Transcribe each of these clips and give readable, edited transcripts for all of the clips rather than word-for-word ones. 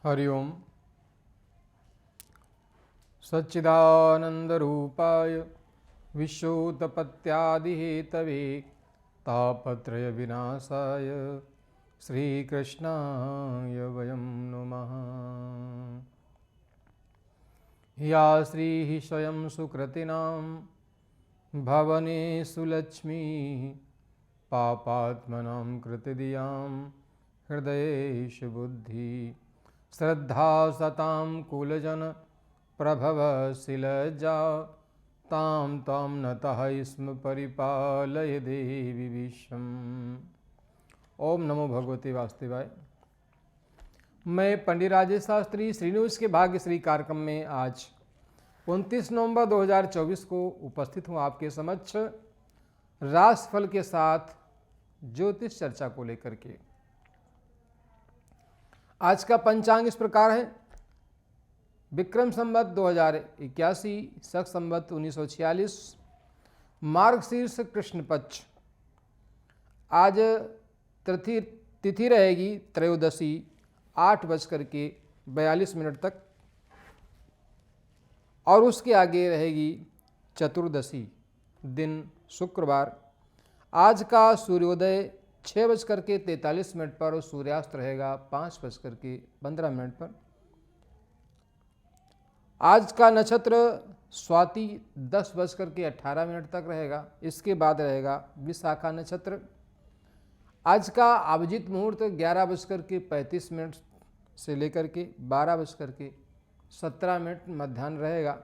हरि ओम। सच्चिदानंदरूपाय विश्वोत्पत्त्यादिहेतवे तापत्रय विनाशाय श्रीकृष्णाय वयं नमः। या श्रीः स्वयं सुकृतिनां भवनेषु लक्ष्मीः पापात्मनां कृतिदियां हृदयेषु बुद्धिः श्रद्धा सतां कुलजन प्रभवशिलजा तां तां नतः स्म परिपालय देवी विश्वम्। ओम नमो भगवते वासुदेवाय। मैं पंडित राजेश शास्त्री श्रीनिवास के भाग्यश्री कार्यक्रम में आज 29 नवंबर 2024 को उपस्थित हूँ आपके समक्ष राशिफल के साथ ज्योतिष चर्चा को लेकर के। आज का पंचांग इस प्रकार है। विक्रम संवत 2081, शक संवत 1946, मार्गशीर्ष कृष्ण पक्ष। आज तिथि रहेगी त्रयोदशी 8:42 तक और उसके आगे रहेगी चतुर्दशी दिन शुक्रवार। आज का सूर्योदय 6:43 पर और सूर्यास्त रहेगा 5:15 पर। आज का नक्षत्र स्वाति 10:18 तक रहेगा। इसके बाद रहेगा विशाखा नक्षत्र। आज का अभिजीत मुहूर्त 11:35 से लेकर के 12:17 मध्याह्न रहेगा।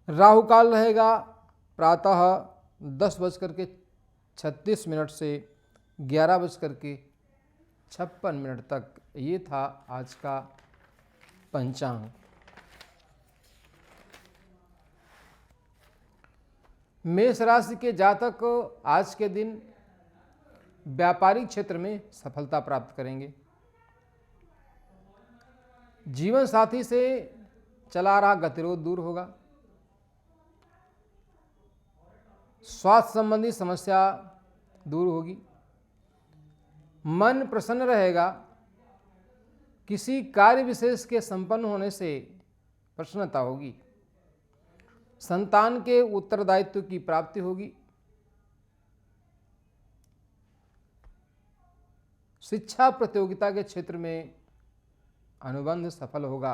राहु काल रहेगा प्रातः 10:36 से 11:56 तक। ये था आज का पंचांग। मेष राशि के जातक आज के दिन व्यापारिक क्षेत्र में सफलता प्राप्त करेंगे। जीवन साथी से चला रहा गतिरोध दूर होगा। स्वास्थ्य संबंधी समस्या दूर होगी। मन प्रसन्न रहेगा। किसी कार्य विशेष के संपन्न होने से प्रसन्नता होगी। संतान के उत्तरदायित्व की प्राप्ति होगी। शिक्षा प्रतियोगिता के क्षेत्र में अनुबंध सफल होगा।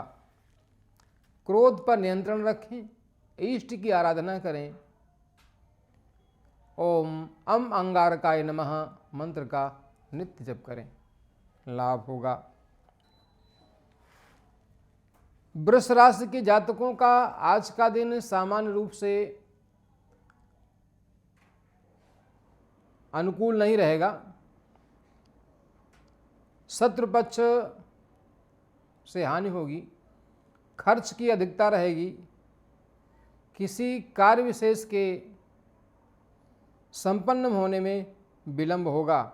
क्रोध पर नियंत्रण रखें। इष्ट की आराधना करें। ओम अम अंगारकाय नमः मंत्र का नित्य जप करें, लाभ होगा। वृष राशि के जातकों का आज का दिन सामान्य रूप से अनुकूल नहीं रहेगा। शत्रु पक्ष से हानि होगी। खर्च की अधिकता रहेगी। किसी कार्य विशेष के संपन्न होने में विलंब होगा।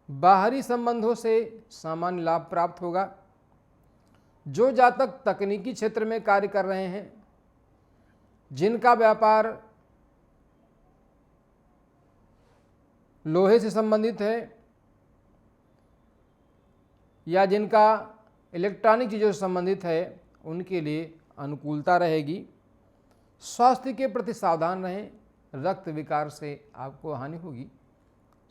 बाहरी संबंधों से सामान्य लाभ प्राप्त होगा। जो जातक तकनीकी क्षेत्र में कार्य कर रहे हैं, जिनका व्यापार लोहे से संबंधित है या जिनका इलेक्ट्रॉनिक चीज़ों से संबंधित है, उनके लिए अनुकूलता रहेगी। स्वास्थ्य के प्रति सावधान रहें। रक्त विकार से आपको हानि होगी,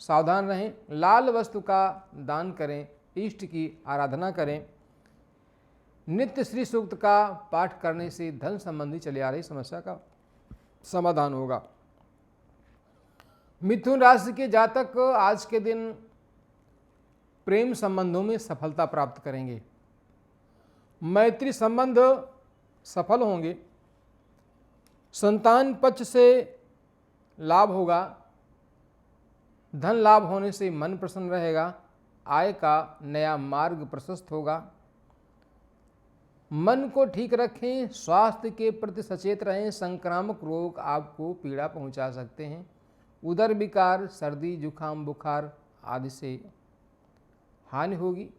सावधान रहें। लाल वस्तु का दान करें। इष्ट की आराधना करें। नित्य श्री सूक्त का पाठ करने से धन संबंधी चली आ रही समस्या का समाधान होगा। मिथुन राशि के जातक आज के दिन प्रेम संबंधों में सफलता प्राप्त करेंगे। मैत्री संबंध सफल होंगे। संतान पक्ष से लाभ होगा। धन लाभ होने से मन प्रसन्न रहेगा। आय का नया मार्ग प्रशस्त होगा। मन को ठीक रखें। स्वास्थ्य के प्रति सचेत रहें। संक्रामक रोग आपको पीड़ा पहुंचा सकते हैं। उदर विकार, सर्दी, जुखाम, बुखार आदि से हानि होगी।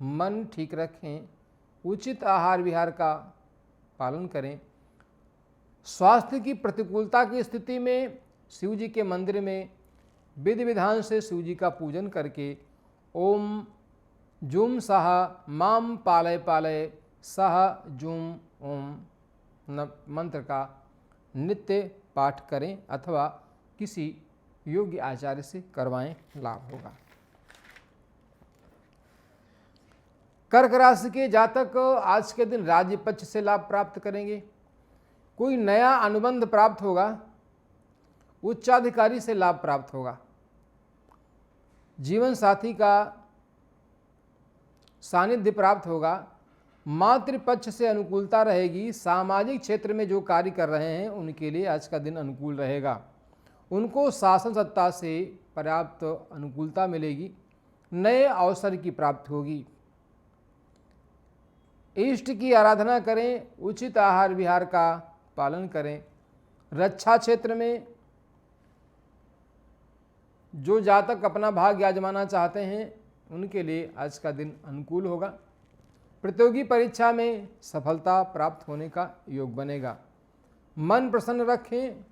मन ठीक रखें। उचित आहार विहार का पालन करें। स्वास्थ्य की प्रतिकूलता की स्थिति में शिव जी के मंदिर में विधि विधान से शिव जी का पूजन करके ओम जुम सह माम पालय पालय सह जुम ओम मंत्र का नित्य पाठ करें अथवा किसी योग्य आचार्य से करवाएं, लाभ होगा। कर्क राशि के जातक आज के दिन राज्य पक्ष से लाभ प्राप्त करेंगे। कोई नया अनुबंध प्राप्त होगा, उच्चाधिकारी से लाभ प्राप्त होगा, जीवन साथी का सानिध्य प्राप्त होगा, मातृपक्ष से अनुकूलता रहेगी। सामाजिक क्षेत्र में जो कार्य कर रहे हैं उनके लिए आज का दिन अनुकूल रहेगा। उनको शासन सत्ता से पर्याप्त अनुकूलता मिलेगी, नए अवसर की प्राप्ति होगी। इष्ट की आराधना करें, उचित आहार विहार का पालन करें। रक्षा क्षेत्र में जो जातक अपना भाग्य आजमाना चाहते हैं उनके लिए आज का दिन अनुकूल होगा। प्रतियोगी परीक्षा में सफलता प्राप्त होने का योग बनेगा। मन प्रसन्न रखें।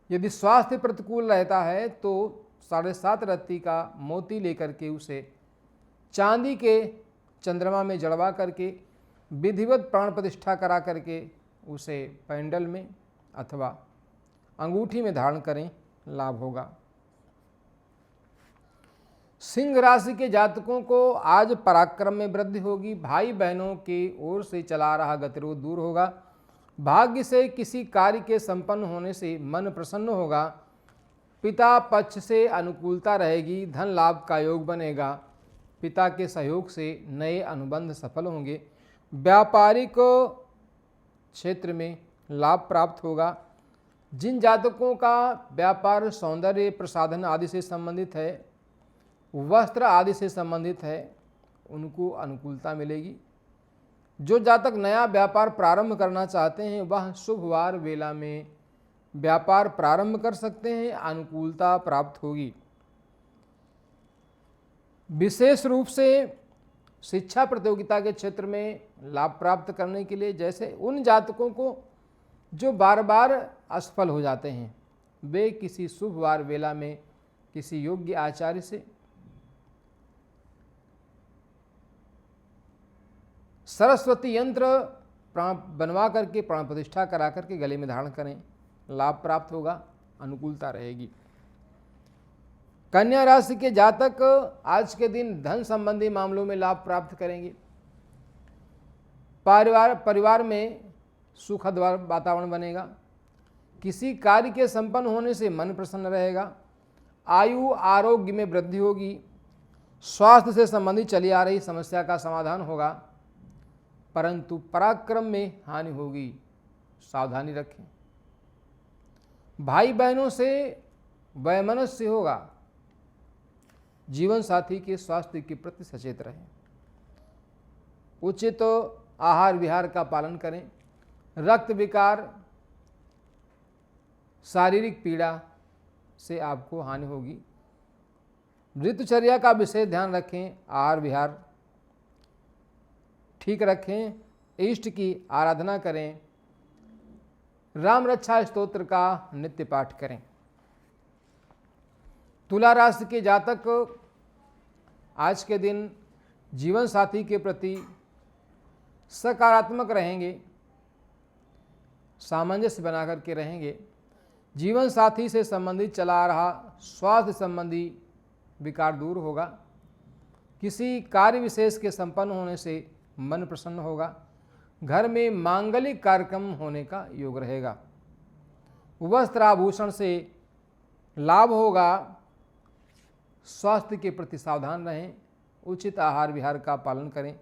यदि स्वास्थ्य प्रतिकूल रहता है तो 7.5 रत्ती का मोती लेकर के उसे चांदी के चंद्रमा में जड़वा करके विधिवत प्राण प्रतिष्ठा करा करके उसे पैंडल में अथवा अंगूठी में धारण करें, लाभ होगा। सिंह राशि के जातकों को आज पराक्रम में वृद्धि होगी। भाई बहनों की ओर से चला रहा गतिरोध दूर होगा। भाग्य से किसी कार्य के संपन्न होने से मन प्रसन्न होगा। पिता पक्ष से अनुकूलता रहेगी। धन लाभ का योग बनेगा। पिता के सहयोग से नए अनुबंध सफल होंगे। व्यापारिक क्षेत्र में लाभ प्राप्त होगा। जिन जातकों का व्यापार सौंदर्य प्रसाधन आदि से संबंधित है, वस्त्र आदि से संबंधित है, उनको अनुकूलता मिलेगी। जो जातक नया व्यापार प्रारंभ करना चाहते हैं वह शुभवार वेला में व्यापार प्रारंभ कर सकते हैं, अनुकूलता प्राप्त होगी। विशेष रूप से शिक्षा प्रतियोगिता के क्षेत्र में लाभ प्राप्त करने के लिए, जैसे उन जातकों को जो बार बार असफल हो जाते हैं, वे किसी शुभवार वेला में किसी योग्य आचार्य से सरस्वती यंत्र बनवा करके प्राण प्रतिष्ठा करा करके गले में धारण करें, लाभ प्राप्त होगा, अनुकूलता रहेगी। कन्या राशि के जातक आज के दिन धन संबंधी मामलों में लाभ प्राप्त करेंगे। परिवार में सुखद वातावरण बनेगा। किसी कार्य के संपन्न होने से मन प्रसन्न रहेगा। आयु आरोग्य में वृद्धि होगी। स्वास्थ्य से संबंधित चली आ रही समस्या का समाधान होगा, परंतु पराक्रम में हानि होगी, सावधानी रखें। भाई बहनों से वैमनस्य होगा। जीवन साथी के स्वास्थ्य के प्रति सचेत रहें। उचित आहार विहार का पालन करें। रक्त विकार, शारीरिक पीड़ा से आपको हानि होगी। ऋतुचर्या का विशेष ध्यान रखें। आहार विहार ठीक रखें। इष्ट की आराधना करें। राम रक्षा स्तोत्र का नित्य पाठ करें। तुला राशि के जातक आज के दिन जीवन साथी के प्रति सकारात्मक रहेंगे, सामंजस्य बना करके रहेंगे। जीवन साथी से संबंधित चला आ रहा स्वास्थ्य संबंधी विकार दूर होगा। किसी कार्य विशेष के संपन्न होने से मन प्रसन्न होगा। घर में मांगलिक कार्यक्रम होने का योग रहेगा। वस्त्र आभूषण से लाभ होगा। स्वास्थ्य के प्रति सावधान रहें। उचित आहार विहार का पालन करें।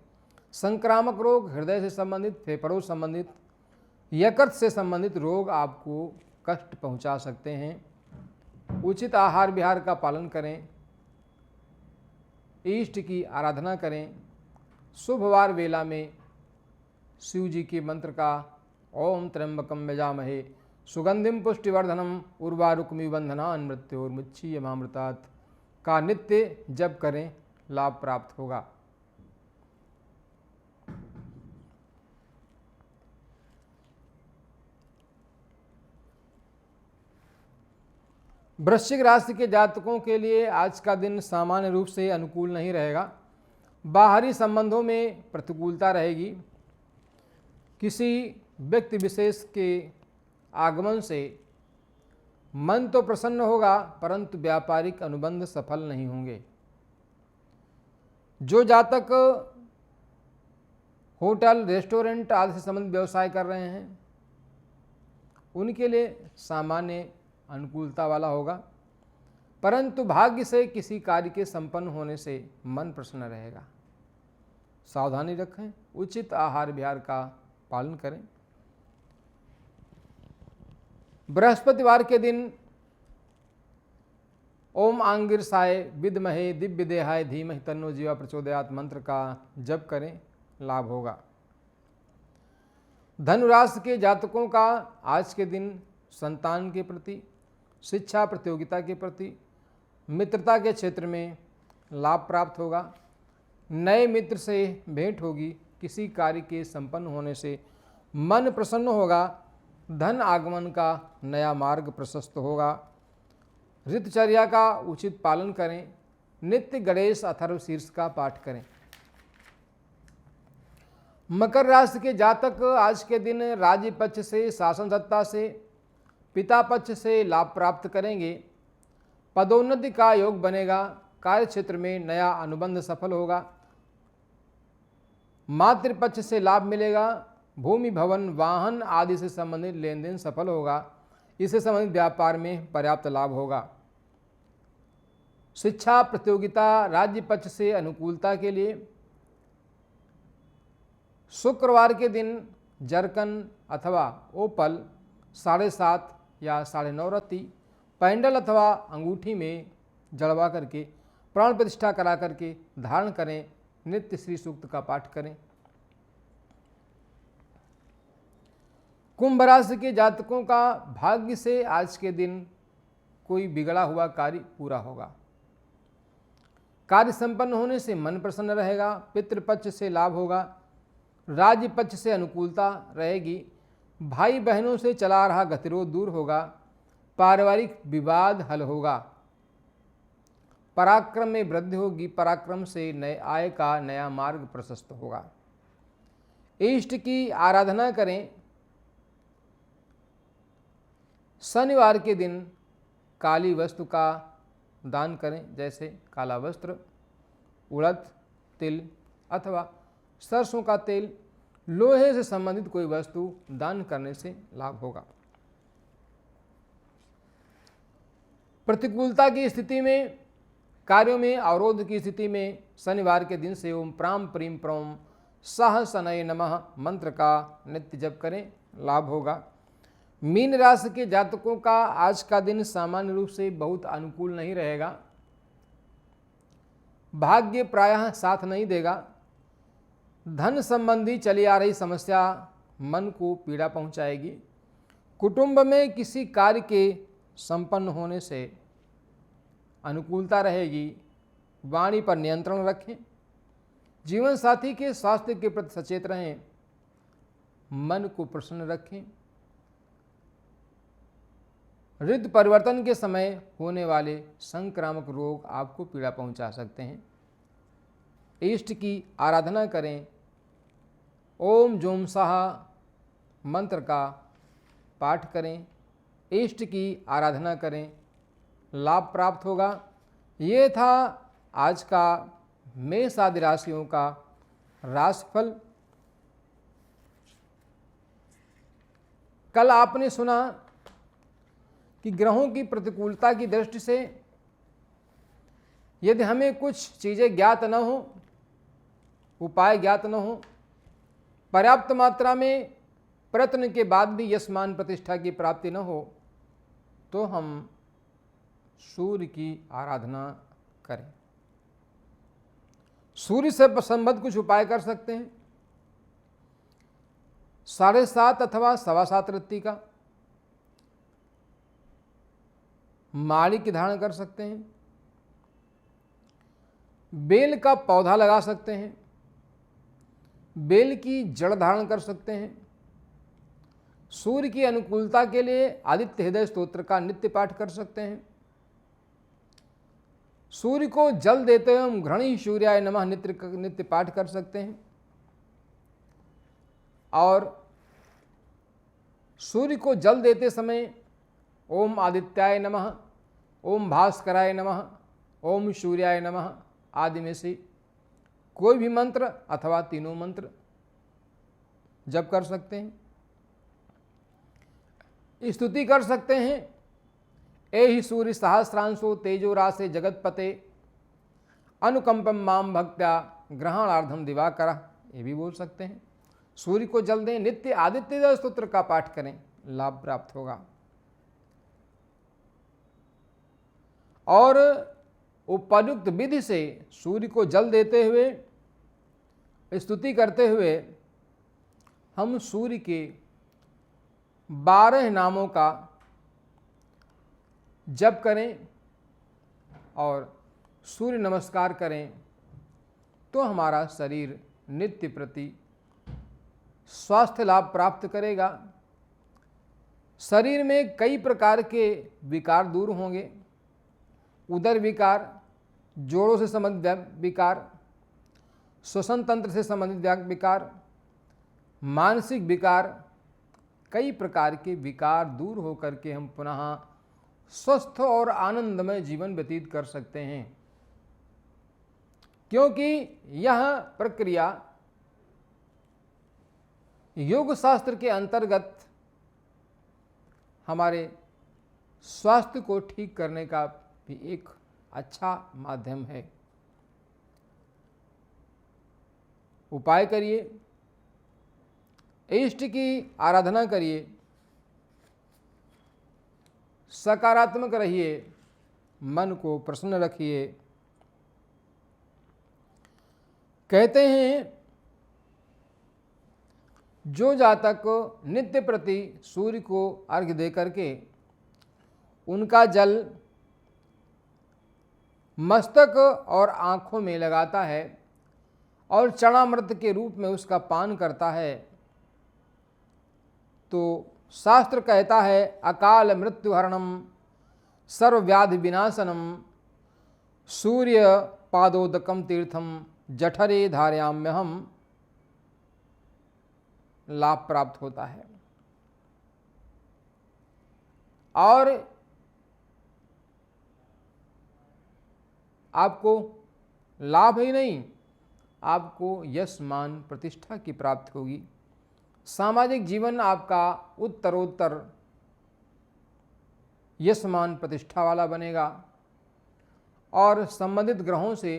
संक्रामक रोग, हृदय से संबंधित, फेफड़ों संबंधित, यकृत से संबंधित रोग आपको कष्ट पहुंचा सकते हैं। उचित आहार विहार का पालन करें। इष्ट की आराधना करें। शुभवार वेला में शिव जी के मंत्र का ओम त्र्यंबकम यजामहे सुगंधिम पुष्टिवर्धनम उर्वारुकमिव बंधनान् मृत्योर्मुच्यमामृतात् का नित्य जप करें, लाभ प्राप्त होगा। वृश्चिक राशि के जातकों के लिए आज का दिन सामान्य रूप से अनुकूल नहीं रहेगा। बाहरी संबंधों में प्रतिकूलता रहेगी। किसी व्यक्ति विशेष के आगमन से मन तो प्रसन्न होगा, परंतु व्यापारिक अनुबंध सफल नहीं होंगे। जो जातक होटल, रेस्टोरेंट आदि से संबंधित व्यवसाय कर रहे हैं, उनके लिए सामान्य अनुकूलता वाला होगा, परंतु भाग्य से किसी कार्य के संपन्न होने से मन प्रसन्न रहेगा। सावधानी रखें, उचित आहार विहार का पालन करें। बृहस्पतिवार के दिन ओम आंगिरसाय विद्महे दिव्य देहाय धीमहि तन्नो जीवा प्रचोदयात् मंत्र का जप करें, लाभ होगा। धनुराशि के जातकों का आज के दिन संतान के प्रति, शिक्षा प्रतियोगिता के प्रति, मित्रता के क्षेत्र में लाभ प्राप्त होगा। नए मित्र से भेंट होगी। किसी कार्य के संपन्न होने से मन प्रसन्न होगा। धन आगमन का नया मार्ग प्रशस्त होगा। ऋतुचर्या का उचित पालन करें। नित्य गणेश अथर्व शीर्ष का पाठ करें। मकर राशि के जातक आज के दिन राज्य पक्ष से, शासन सत्ता से, पिता पक्ष से लाभ प्राप्त करेंगे। पदोन्नति का योग बनेगा। कार्य क्षेत्र में नया अनुबंध सफल होगा। मातृपक्ष से लाभ मिलेगा। भूमि, भवन, वाहन आदि से संबंधित लेन देन सफल होगा। इससे संबंधित व्यापार में पर्याप्त लाभ होगा। शिक्षा प्रतियोगिता राज्य पक्ष से अनुकूलता के लिए शुक्रवार के दिन जरकन अथवा ओपल 7.5 या 9.5 रत्ती पैंडल अथवा अंगूठी में जड़वा करके प्राण प्रतिष्ठा करा करके धारण करें। नित्य श्री सूक्त का पाठ करें। कुंभ राशि के जातकों का भाग्य से आज के दिन कोई बिगड़ा हुआ कार्य पूरा होगा। कार्य संपन्न होने से मन प्रसन्न रहेगा। पितृपक्ष से लाभ होगा। राज्य पक्ष से अनुकूलता रहेगी। भाई बहनों से चला रहा गतिरोध दूर होगा। पारिवारिक विवाद हल होगा। पराक्रम में वृद्धि होगी। पराक्रम से नए आय का नया मार्ग प्रशस्त होगा। इष्ट की आराधना करें। शनिवार के दिन काली वस्तु का दान करें, जैसे काला वस्त्र, उड़द, तिल अथवा सरसों का तेल। लोहे से संबंधित कोई वस्तु दान करने से लाभ होगा। प्रतिकूलता की स्थिति में, कार्यों में अवरोध की स्थिति में शनिवार के दिन से ओम प्राम प्रीम प्रोम सह शनय नमः मंत्र का नित्य जप करें, लाभ होगा। मीन राशि के जातकों का आज का दिन सामान्य रूप से बहुत अनुकूल नहीं रहेगा। भाग्य प्रायः साथ नहीं देगा। धन संबंधी चली आ रही समस्या मन को पीड़ा पहुंचाएगी। कुटुंब में किसी कार्य के संपन्न होने से अनुकूलता रहेगी। वाणी पर नियंत्रण रखें। जीवन साथी के स्वास्थ्य के प्रति सचेत रहें। मन को प्रसन्न रखें। ऋतु परिवर्तन के समय होने वाले संक्रामक रोग आपको पीड़ा पहुंचा सकते हैं। इष्ट की आराधना करें। ओम जोम साह मंत्र का पाठ करें। इष्ट की आराधना करें, लाभ प्राप्त होगा। ये था आज का मेष आदि राशियों का राशिफल। कल आपने सुना कि ग्रहों की प्रतिकूलता की दृष्टि से यदि हमें कुछ चीज़ें ज्ञात न हो, उपाय ज्ञात न हो, पर्याप्त मात्रा में प्रयत्न के बाद भी यश मान प्रतिष्ठा की प्राप्ति न हो, तो हम सूर्य की आराधना करें। सूर्य से संबद्ध कुछ उपाय कर सकते हैं। 7.5 अथवा 7.25 रत्ती का मालिक धारण कर सकते हैं। बेल का पौधा लगा सकते हैं। बेल की जड़ धारण कर सकते हैं। सूर्य की अनुकूलता के लिए आदित्य हृदय स्तोत्र का नित्य पाठ कर सकते हैं। सूर्य को जल देते हुए हम घृणी सूर्याय नमः नित्य पाठ कर सकते हैं। और सूर्य को जल देते समय ओम आदित्याय नमः, ओम भास्कराय नमः, ओम सूर्याय नमः आदि में से कोई भी मंत्र अथवा तीनों मंत्र जप कर सकते हैं। स्तुति कर सकते हैं, एहि सूर्य सहस्रांशो तेजो रासे जगतपते अनुकंपम माम भक्त्या ग्रहणार्धम दिवाकर, ये भी बोल सकते हैं। सूर्य को जल दें, नित्य आदित्य स्तोत्र का पाठ करें, लाभ प्राप्त होगा। और उपयुक्त विधि से सूर्य को जल देते हुए स्तुति करते हुए हम सूर्य के 12 नामों का जप करें और सूर्य नमस्कार करें तो हमारा शरीर नित्य प्रति स्वास्थ्य लाभ प्राप्त करेगा। शरीर में कई प्रकार के विकार दूर होंगे। उदर विकार, जोड़ों से संबंधित विकार, श्वसन तंत्र से संबंधित विकार, मानसिक विकार, कई प्रकार के विकार दूर होकर के हम पुनः स्वस्थ और आनंदमय जीवन व्यतीत कर सकते हैं। क्योंकि यह प्रक्रिया योग शास्त्र के अंतर्गत हमारे स्वास्थ्य को ठीक करने का भी एक अच्छा माध्यम है। उपाय करिए, इष्ट की आराधना करिए, सकारात्मक रहिए, मन को प्रसन्न रखिए। कहते हैं जो जातक नित्य प्रति सूर्य को अर्घ्य दे करके उनका जल मस्तक और आँखों में लगाता है और चरणामृत के रूप में उसका पान करता है, तो शास्त्र कहता है अकाल मृत्युहरणम सर्वव्याधि विनाशनम सूर्य पादोदकम तीर्थम जठरे धारयाम्यहम, लाभ प्राप्त होता है। और आपको लाभ ही नहीं, आपको यश मान प्रतिष्ठा की प्राप्ति होगी। सामाजिक जीवन आपका उत्तरोत्तर यश मान प्रतिष्ठा वाला बनेगा और संबंधित ग्रहों से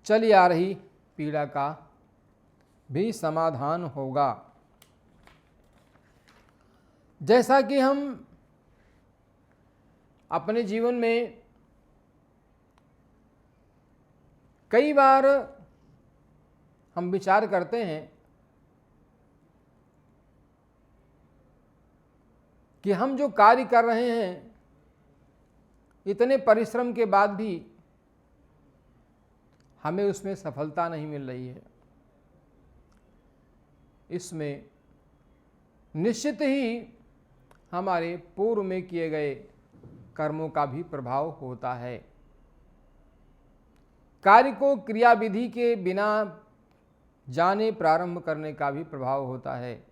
चली आ रही पीड़ा का भी समाधान होगा। जैसा कि हम अपने जीवन में कई बार हम विचार करते हैं कि हम जो कार्य कर रहे हैं इतने परिश्रम के बाद भी हमें उसमें सफलता नहीं मिल रही है। इसमें निश्चित ही हमारे पूर्व में किए गए कर्मों का भी प्रभाव होता है। कार्य को क्रिया विधि के बिना जाने प्रारंभ करने का भी प्रभाव होता है।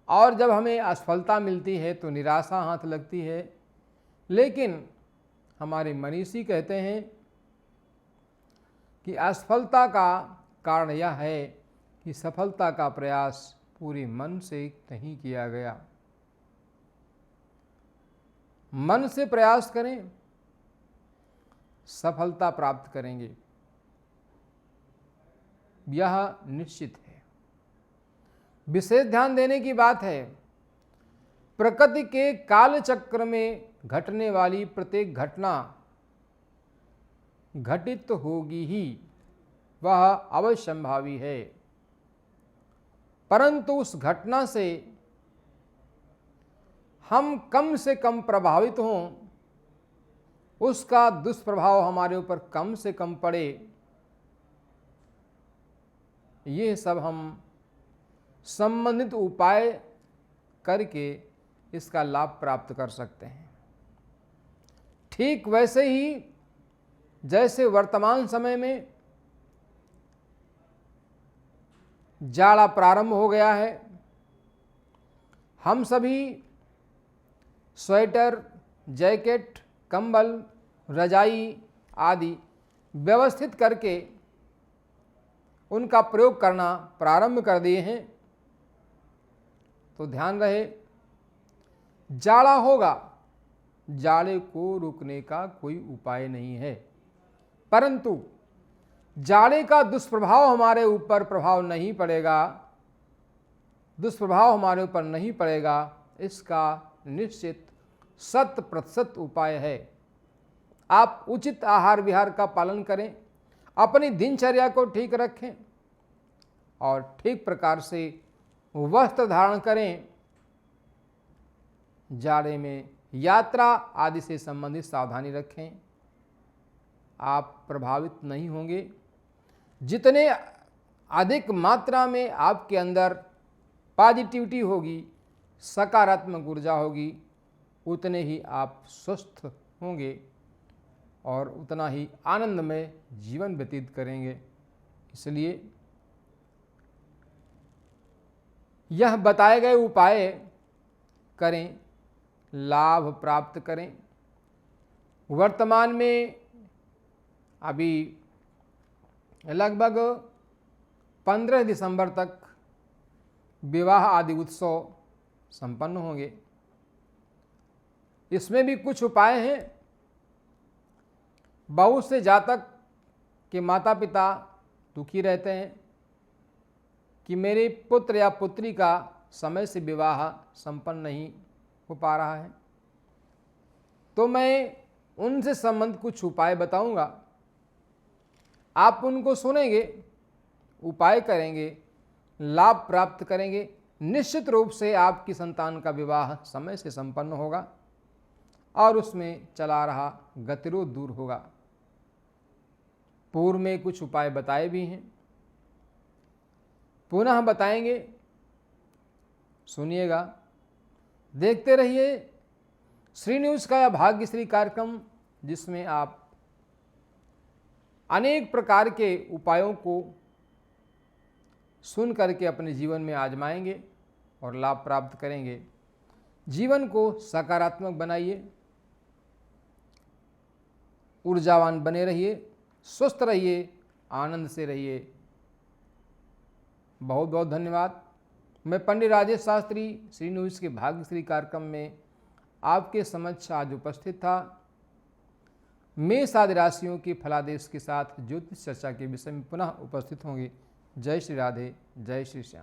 और जब हमें असफलता मिलती है तो निराशा हाथ लगती है। लेकिन हमारे मनीषी कहते हैं कि असफलता का कारण यह है कि सफलता का प्रयास पूरे मन से नहीं किया गया। मन से प्रयास करें, सफलता प्राप्त करेंगे, यह निश्चित है। विशेष ध्यान देने की बात है, प्रकृति के काल चक्र में घटने वाली प्रत्येक घटना घटित तो होगी ही, वह अवश्यंभावी है। परंतु उस घटना से हम कम से कम प्रभावित हों, उसका दुष्प्रभाव हमारे ऊपर कम से कम पड़े, ये सब हम संबंधित उपाय करके इसका लाभ प्राप्त कर सकते हैं। ठीक वैसे ही जैसे वर्तमान समय में जाड़ा प्रारंभ हो गया है, हम सभी स्वेटर, जैकेट, कंबल, रजाई आदि व्यवस्थित करके उनका प्रयोग करना प्रारंभ कर दिए हैं। तो ध्यान रहे, जाड़ा होगा, जाड़े को रोकने का कोई उपाय नहीं है, परंतु जाड़े का दुष्प्रभाव हमारे ऊपर प्रभाव नहीं पड़ेगा, दुष्प्रभाव हमारे ऊपर नहीं पड़ेगा, इसका निश्चित 100% उपाय है। आप उचित आहार विहार का पालन करें, अपनी दिनचर्या को ठीक रखें और ठीक प्रकार से वस्त्र धारण करें। जाड़े में यात्रा आदि से संबंधित सावधानी रखें, आप प्रभावित नहीं होंगे। जितने अधिक मात्रा में आपके अंदर पॉजिटिविटी होगी, सकारात्मक ऊर्जा होगी, उतने ही आप स्वस्थ होंगे और उतना ही आनंदमय जीवन व्यतीत करेंगे। इसलिए यह बताए गए उपाय करें, लाभ प्राप्त करें। वर्तमान में अभी लगभग 15 दिसंबर तक विवाह आदि उत्सव संपन्न होंगे। इसमें भी कुछ उपाय हैं। बहुत से जातक के माता पिता दुखी रहते हैं कि मेरे पुत्र या पुत्री का समय से विवाह संपन्न नहीं हो पा रहा है। तो मैं उनसे संबंधित कुछ उपाय बताऊंगा, आप उनको सुनेंगे, उपाय करेंगे, लाभ प्राप्त करेंगे। निश्चित रूप से आपकी संतान का विवाह समय से संपन्न होगा और उसमें चला रहा गतिरोध दूर होगा। पूर्व में कुछ उपाय बताए भी हैं, पुनः बताएंगे, सुनिएगा, देखते रहिए श्री न्यूज़ का यह भाग्यश्री कार्यक्रम, जिसमें आप अनेक प्रकार के उपायों को सुन करके अपने जीवन में आजमाएंगे और लाभ प्राप्त करेंगे। जीवन को सकारात्मक बनाइए, ऊर्जावान बने रहिए, स्वस्थ रहिए, आनंद से रहिए। बहुत बहुत धन्यवाद। मैं पंडित राजेश शास्त्री श्री न्यूज़ के भाग्यश्री कार्यक्रम में आपके समक्ष आज उपस्थित था। मेष आदि राशियों के फलादेश के साथ ज्योतिष चर्चा के विषय में पुनः उपस्थित होंगे। जय श्री राधे, जय श्री श्याम।